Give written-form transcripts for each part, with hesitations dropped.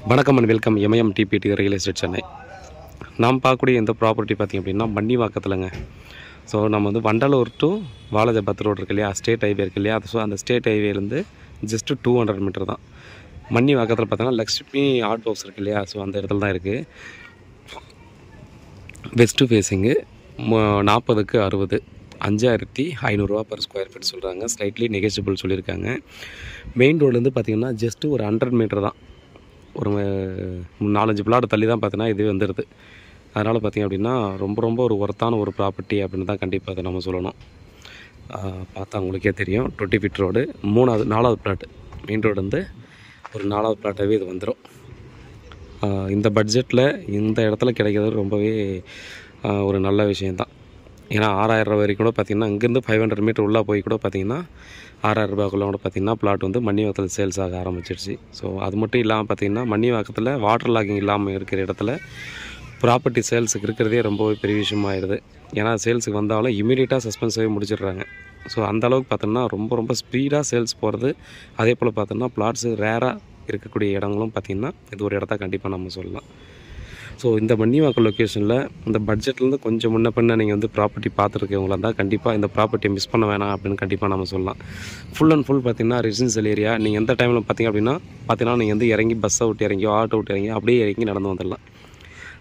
வணக்கம் and welcome MIM DBT real estate Chennai. நாம் பார்க்கக்கூடிய இந்த ப்ராப்பர்ட்டி பார்த்திங்க அப்படின்னா மன்னிவாக்கத்துலங்க. ஸோ நம்ம வந்து வண்டலூர் டு வாலாஜாபாத் ரோடு இருக்கு இல்லையா, ஸ்டேட் ஹைவே இருக்கு இல்லையா, ஸோ அந்த ஸ்டேட் ஹைவேலேருந்து ஜஸ்ட்டு 200 மீட்டர் தான். மன்னிவாக்கத்தில் பார்த்தோன்னா லக்ஷ்மி ஆர்ட் ஹவுஸ் இருக்கு இல்லையா, ஸோ அந்த இடத்துல தான் இருக்குது. வெஸ்ட்டு ஃபேஸிங்கு 40க்கு 60, 5500 per ஸ்கொயர் ஃபீட் சொல்கிறாங்க. ஸ்லைட்லி நெகோஷியபிள் சொல்லியிருக்காங்க. மெயின் ரோட்லேருந்து பார்த்திங்கன்னா ஜஸ்ட்டு ஒரு 100 மீட்டர் தான். ஒரு 4-5 பிளாட் தள்ளி தான் பார்த்தீங்கன்னா இது வந்துடுது. அதனால் பார்த்திங்க அப்படின்னா ரொம்ப ஒரு ஒர்த்தான ஒரு ப்ராப்பர்ட்டி அப்படின்னு தான் கண்டிப்பாக அதை நம்ம சொல்லணும். பார்த்தா உங்களுக்கே தெரியும். 20 ஃபீட் ரோடு, 4வது பிளாட். மெயின் ரோடு வந்து ஒரு 4வது பிளாட்டாகவே இது வந்துடும். இந்த பட்ஜெட்டில் இந்த இடத்துல கிடைக்கிறது ரொம்பவே ஒரு நல்ல விஷயந்தான். ஏன்னா 6000 ரூபா வரைக்கும் கூட பார்த்திங்கன்னா இங்கேருந்து 500 மீட்டர் உள்ளே போய் கூட பார்த்திங்கன்னா 6000 ரூபாய்க்குள்ள கூட பார்த்திங்கன்னா பிளாட் வந்து மன்னிவாக்கத்தில் சேல்ஸ் ஆக ஆரம்பிச்சிடுச்சு. ஸோ அது மட்டும் இல்லாமல் பார்த்திங்கன்னா மன்னிவாக்கத்தில் வாட்டர் லாகிங் இல்லாமல் இருக்கிற இடத்துல ப்ராப்பர்ட்டி சேல்ஸுக்கு இருக்கிறதே ரொம்பவே பெரிய விஷயமாகிடுது. ஏன்னா சேல்ஸுக்கு வந்தாலும் இமீடியட்டாக சஸ்பென்ஸாகவே முடிச்சிடுறாங்க. ஸோ அந்தளவுக்கு பார்த்தோன்னா ரொம்ப ஸ்பீடாக சேல்ஸ் போகிறது. அதே போல் பார்த்தோன்னா பிளாட்ஸு ரேராக இருக்கக்கூடிய இடங்களும் பார்த்திங்கன்னா இது ஒரு இடத்த கண்டிப்பாக நம்ம சொல்லலாம். ஸோ இந்த மன்னிவாக்கம் லொக்கேஷனில் இந்த பட்ஜெட்லேருந்து கொஞ்சம் முன்ன பின்ன நீங்கள் வந்து ப்ராப்பர்ட்டி பார்த்துருக்கவங்களா இருந்தால் கண்டிப்பாக இந்த ப்ராப்பர்ட்டியை மிஸ் பண்ண வேணாம் அப்படின்னு கண்டிப்பாக நம்ம சொல்லலாம். ஃபுல் அண்ட் ஃபுல் பார்த்திங்கன்னா ரெசிடென்ஷியல் ஏரியா. நீங்கள் எந்த டைமில் பார்த்திங்க அப்படின்னா நீங்கள் வந்து இறங்கி பஸ்ஸை விட்டு இறங்கியோ ஆட்டோ விட்டு இறங்கி அப்படியே இறங்கி நடந்து வந்துடலாம்.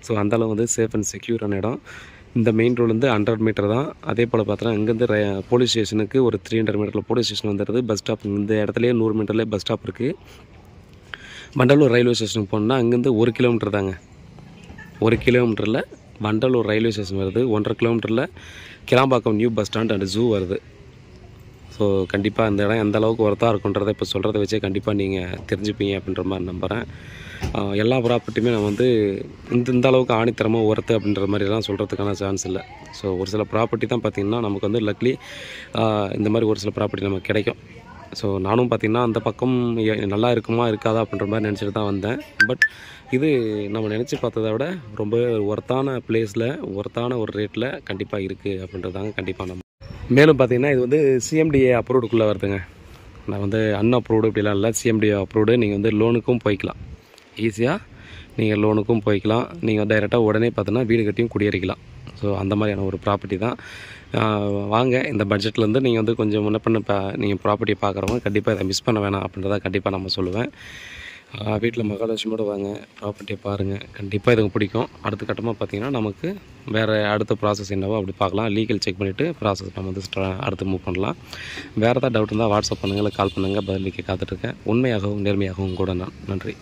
ஸோ அந்தளவு வந்து சேஃப் அண்ட் செக்யூரான இடம். இந்த மெயின் ரோட்லேருந்து 100 மீட்டர் தான். அதே போல் பார்த்தோன்னா இங்கேருந்து போலீஸ் ஸ்டேஷனுக்கு ஒரு 300 மீட்டரில் போலீஸ் ஸ்டேஷன் வந்துடுது. பஸ் ஸ்டாப் இந்த இடத்துலேயே 100 மீட்டர்லேயே பஸ் ஸ்டாப் இருக்குது. வண்டலூர் ரயில்வே ஸ்டேஷனுக்கு போகணுன்னா அங்கேருந்து 1 கிலோமீட்டர் தாங்க. 1 கிலோமீட்டரில் வண்டலூர் ரயில்வே ஸ்டேஷன் வருது. 1.5 கிலோமீட்டரில் Kilambakkam new bus stand and zoo வருது. ஸோ கண்டிப்பாக இந்த இடம் எந்த அளவுக்கு ஒர்த்தாக இருக்குன்றதை இப்போ சொல்கிறத வச்சே கண்டிப்பாக நீங்கள் தெரிஞ்சுப்பீங்க அப்படின்ற மாதிரி நம்புகிறேன். எல்லா ப்ராப்பர்ட்டியுமே நம்ம வந்து இந்த அளவுக்கு ஆணித்தரமாக ஒர்த்து அப்படின்ற மாதிரிலாம் சொல்கிறதுக்கான சான்ஸ் இல்லை. ஸோ ஒரு சில ப்ராப்பர்ட்டி தான் பார்த்திங்கன்னா நமக்கு வந்து லக்லி இந்த மாதிரி ஒரு சில ப்ராப்பர்ட்டி நமக்கு கிடைக்கும். ஸோ நானும் பார்த்திங்கன்னா அந்த பக்கம் நல்லா இருக்குமா இருக்காதா அப்படின்ற மாதிரி நினச்சிட்டு தான் வந்தேன். பட் இது நம்ம நினச்சி பார்த்ததை விட ரொம்ப ஒர்த்தான பிளேஸில் ஒர்த்தான ஒரு ரேட்டில் கண்டிப்பாக இருக்குது அப்படின்றதாங்க கண்டிப்பாக நம்ம. மேலும் பார்த்திங்கன்னா இது வந்து சிஎம்டிஏ அப்ரூவ்டுக்குள்ளே வருதுங்க. நான் வந்து அன்அப்ரூவ்டு இப்படிலாம் இல்லை, சிஎம்டிஏ அப்ரூவ்டு. நீங்கள் வந்து லோனுக்கும் போய்க்கலாம், ஈஸியாக நீங்கள் லோனுக்கும் போய்க்கலாம். நீங்கள் டைரெக்டாக உடனே பார்த்தோன்னா வீடு கட்டியும் குடியேறிக்கலாம். ஸோ அந்த மாதிரியான ஒரு ப்ராப்பர்ட்டி தான். வாங்க, இந்த பட்ஜெட்லேருந்து நீங்கள் வந்து கொஞ்சம் முன்ன பண்ண நீங்கள் ப்ராப்பர்ட்டியை பார்க்குறவங்க கண்டிப்பாக இதை மிஸ் பண்ண வேணாம் அப்படின்றத கண்டிப்பாக நம்ம சொல்லுவேன். வீட்டில் மகாலட்சுமியோடு வாங்க, ப்ராப்பர்ட்டியை பாருங்கள், கண்டிப்பாக இதுக்கு பிடிக்கும். அடுத்த கட்டமாக பார்த்திங்கன்னா நமக்கு வேறு அடுத்த ப்ராசஸ் என்னவோ அப்படி பார்க்கலாம். லீகல் செக் பண்ணிவிட்டு ப்ராசஸ் நம்ம வந்து அடுத்து மூவ் பண்ணலாம். வேறு ஏதாவது டவுட் இருந்தால் வாட்ஸ்அப் பண்ணுங்கள், கால் பண்ணுங்கள், பதிலுக்கு காத்துட்ருக்கேன். உண்மையாகவும் நேர்மையாகவும் கூட நான். நன்றி.